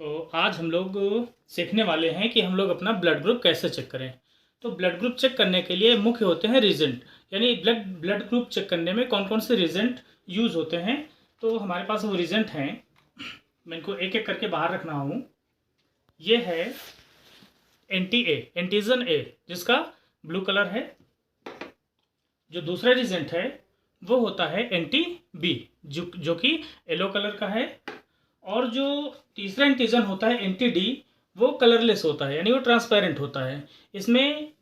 तो आज हम लोग सीखने वाले हैं कि हम लोग अपना ब्लड ग्रुप कैसे चेक करें। तो ब्लड ग्रुप चेक करने के लिए मुख्य होते हैं रीजेंट, यानी ब्लड ब्लड ग्रुप चेक करने में कौन कौन से रीजेंट यूज़ होते हैं। तो हमारे पास वो रीजेंट हैं, मैं इनको एक एक करके बाहर रख रहा हूँ। ये है एंटीजन ए, जिसका ब्लू कलर है। जो दूसरा रीजेंट है वो होता है एंटी बी, जो कि येलो कलर का है। और जो तीसरा एंटीजन होता है एंटी डी, वो कलरलेस होता है, यानी वो ट्रांसपेरेंट होता है। इसमें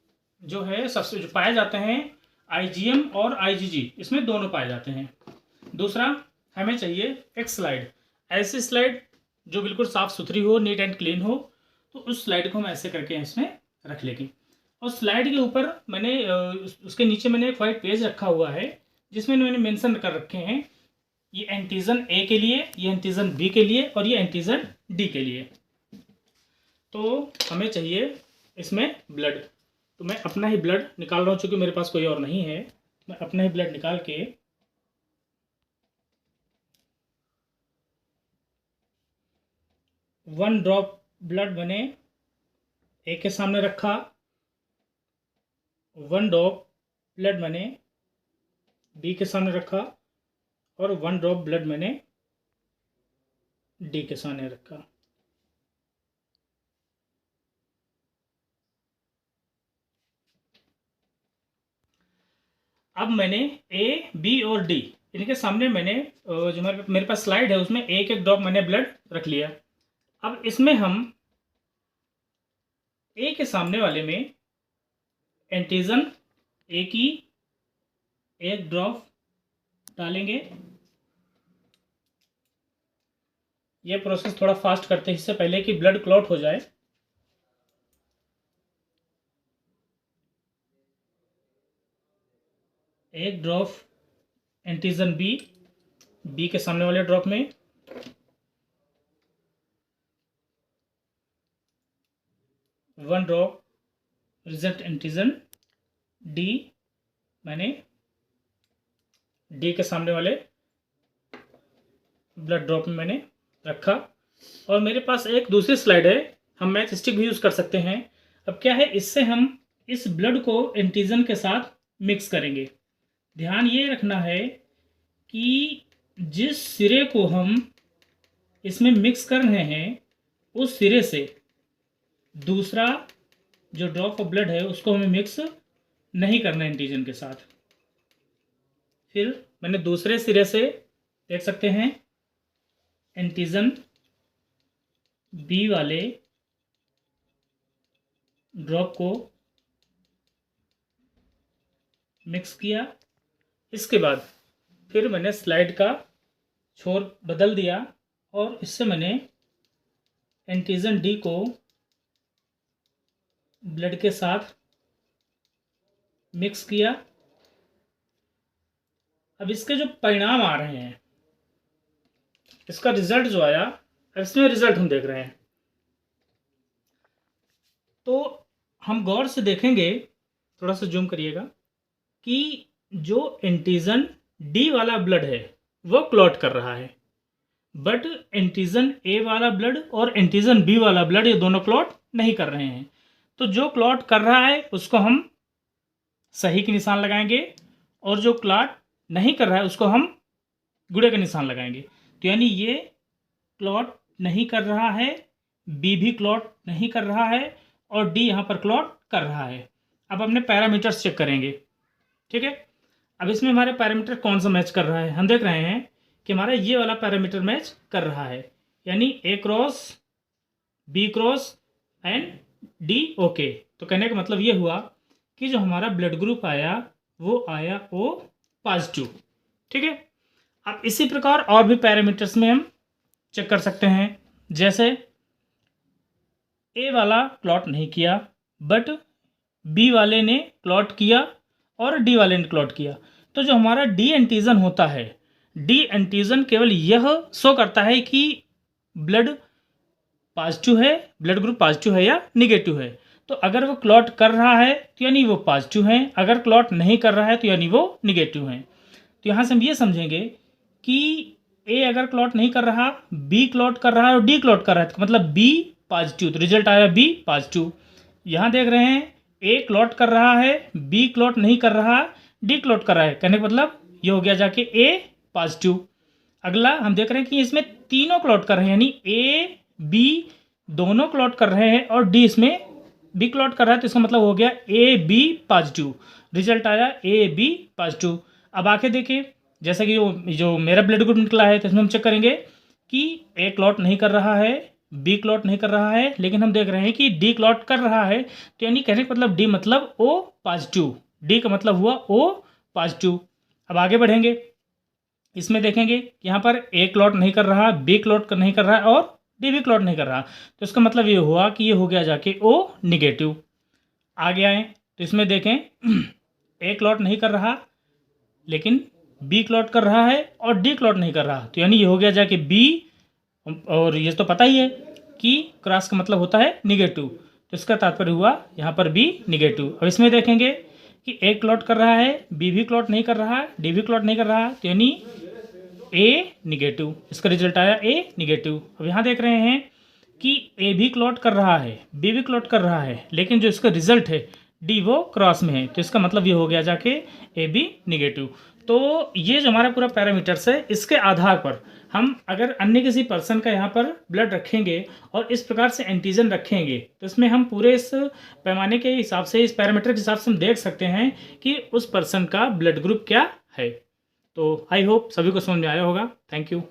जो है सबसे जो पाए जाते हैं आईजीएम और आईजीजी, इसमें दोनों पाए जाते हैं। दूसरा हमें चाहिए एक स्लाइड, ऐसी स्लाइड जो बिल्कुल साफ़ सुथरी हो, नीट एंड क्लीन हो। तो उस स्लाइड को हम ऐसे करके इसमें रख लेंगे। और स्लाइड के ऊपर मैंने उसके नीचे मैंने एक वाइट पेज रखा हुआ है, जिसमें मैंने मेंशन कर रखे हैं ये एंटीजन ए के लिए, ये एंटीजन बी के लिए और ये एंटीजन डी के लिए। तो हमें चाहिए इसमें ब्लड। तो मैं अपना ही ब्लड निकाल रहा हूँ, चूँकि मेरे पास कोई और नहीं है। मैं अपना ही ब्लड निकाल के वन ड्रॉप ब्लड मैंने ए के सामने रखा, वन ड्रॉप ब्लड मैंने बी के सामने रखा और वन ड्रॉप ब्लड मैंने डी के सामने रखा। अब मैंने ए बी और डी इनके सामने मैंने जो मेरे पास स्लाइड है उसमें एक एक ड्रॉप मैंने ब्लड रख लिया। अब इसमें हम ए के सामने वाले में एंटीजन ए की एक ड्रॉप डालेंगे। यह प्रोसेस थोड़ा फास्ट करते हैं, इससे पहले कि ब्लड क्लॉट हो जाए। एक ड्रॉप एंटीजन बी के सामने वाले ड्रॉप में, one drop result antigen D मैंने डी के सामने वाले ब्लड ड्रॉप में मैंने रखा। और मेरे पास एक दूसरी स्लाइड है, हम मैच स्टिक भी यूज़ कर सकते हैं। अब क्या है, इससे हम इस ब्लड को एंटीजन के साथ मिक्स करेंगे। ध्यान ये रखना है कि जिस सिरे को हम इसमें मिक्स कर रहे हैं उस सिरे से दूसरा जो ड्रॉप ऑफ ब्लड है उसको हमें मिक्स नहीं करना है एंटीजन के साथ। फिर मैंने दूसरे सिरे से देख सकते हैं एंटीजन बी वाले ड्रॉप को मिक्स किया। इसके बाद फिर मैंने स्लाइड का छोर बदल दिया और इससे मैंने एंटीजन डी को ब्लड के साथ मिक्स किया। अब इसके जो परिणाम आ रहे हैं, इसका रिजल्ट जो आया, इसमें रिजल्ट हम देख रहे हैं। तो हम गौर से देखेंगे, थोड़ा सा जूम करिएगा, कि जो एंटीजन डी वाला ब्लड है वो क्लॉट कर रहा है, बट एंटीजन ए वाला ब्लड और एंटीजन बी वाला ब्लड ये दोनों क्लॉट नहीं कर रहे हैं। तो जो क्लॉट कर रहा है उसको हम सही के निशान लगाएंगे और जो क्लॉट नहीं कर रहा है उसको हम गुड़े का निशान लगाएंगे। तो यानी ये क्लॉट नहीं कर रहा है, बी भी क्लॉट नहीं कर रहा है और डी यहाँ पर क्लॉट कर रहा है। अब अपने पैरामीटर्स चेक करेंगे, ठीक है। अब इसमें हमारे पैरामीटर कौन सा मैच कर रहा है, हम देख रहे हैं कि हमारा ये वाला पैरामीटर मैच कर रहा है, यानी A cross B cross and D okay. तो कहने का मतलब ये हुआ कि जो हमारा ब्लड ग्रुप आया वो आया ओ पॉजिटिव, ठीक है। अब इसी प्रकार और भी पैरामीटर्स में हम चेक कर सकते हैं, जैसे ए वाला क्लॉट नहीं किया बट बी वाले ने क्लॉट किया और डी वाले ने क्लॉट किया। तो जो हमारा डी एंटीजन होता है, डी एंटीजन केवल यह शो करता है कि ब्लड पॉजिटिव है, ब्लड ग्रुप पॉजिटिव है या निगेटिव है। तो अगर वो क्लॉट कर रहा है तो यानी वो पॉजिटिव है, अगर क्लॉट नहीं कर रहा है तो यानी वो निगेटिव है। तो यहाँ से हम ये समझेंगे कि ए अगर क्लॉट नहीं कर रहा, बी क्लॉट कर रहा है और डी क्लॉट कर रहा है, तो मतलब बी पॉजिटिव, तो रिजल्ट आया बी पॉजिटिव। यहाँ देख रहे हैं ए क्लॉट कर रहा है, बी क्लॉट नहीं कर रहा, डी क्लॉट कर रहा है, कहने का मतलब ये हो गया जाके ए पॉजिटिव। अगला हम देख रहे हैं कि इसमें तीनों क्लॉट कर रहे हैं, यानी ए बी दोनों क्लॉट कर रहे हैं और डी इसमें बी क्लॉट कर रहा है, तो इसका मतलब हो गया ए बी पॉजिटिव, रिजल्ट आया ए बी पॉजिटिव। अब आके देखिए, जैसा कि जो मेरा ब्लड ग्रुप निकला है, तो इसमें हम चेक करेंगे कि ए क्लॉट नहीं कर रहा है, बी क्लॉट नहीं कर रहा है, लेकिन हम देख रहे हैं कि डी क्लॉट कर रहा है, तो यानी कहने का मतलब डी मतलब ओ पॉजिटिव, डी का मतलब हुआ ओ पॉजिटिव। अब आगे बढ़ेंगे, इसमें देखेंगे यहाँ पर ए क्लॉट नहीं कर रहा, बी क्लॉट नहीं कर रहा है और डी भी क्लॉट नहीं कर रहा, तो इसका मतलब ये हुआ कि ये हो गया जाके ओ निगेटिव। आगे आए तो इसमें देखें ए क्लॉट नहीं कर रहा, लेकिन बी क्लॉट कर रहा है और डी क्लॉट नहीं कर रहा, तो यानी ये हो गया जाके बी, और ये तो पता ही है कि क्रॉस का मतलब होता है निगेटिव, तो इसका तात्पर्य हुआ यहाँ पर बी निगेटिव। अब इसमें देखेंगे कि ए क्लॉट कर रहा है, बी भी क्लॉट नहीं कर रहा, डी भी क्लॉट नहीं कर रहा, तो यानी ए निगेटिव, इसका रिजल्ट आया ए निगेटिव। अब यहाँ देख रहे हैं कि ए भी क्लॉट कर रहा है, बी भी क्लॉट कर रहा है, लेकिन जो इसका रिजल्ट है डी वो क्रॉस में है, तो इसका मतलब ये हो गया जाके ए बी निगेटिव। तो ये जो हमारा पूरा पैरामीटर्स है, इसके आधार पर हम अगर अन्य किसी पर्सन का यहाँ पर ब्लड रखेंगे और इस प्रकार से एंटीजन रखेंगे, तो इसमें हम पूरे इस पैमाने के हिसाब से, इस पैरामीटर के हिसाब से हम देख सकते हैं कि उस पर्सन का ब्लड ग्रुप क्या है। तो आई होप सभी को समझ में आया होगा। Thank you.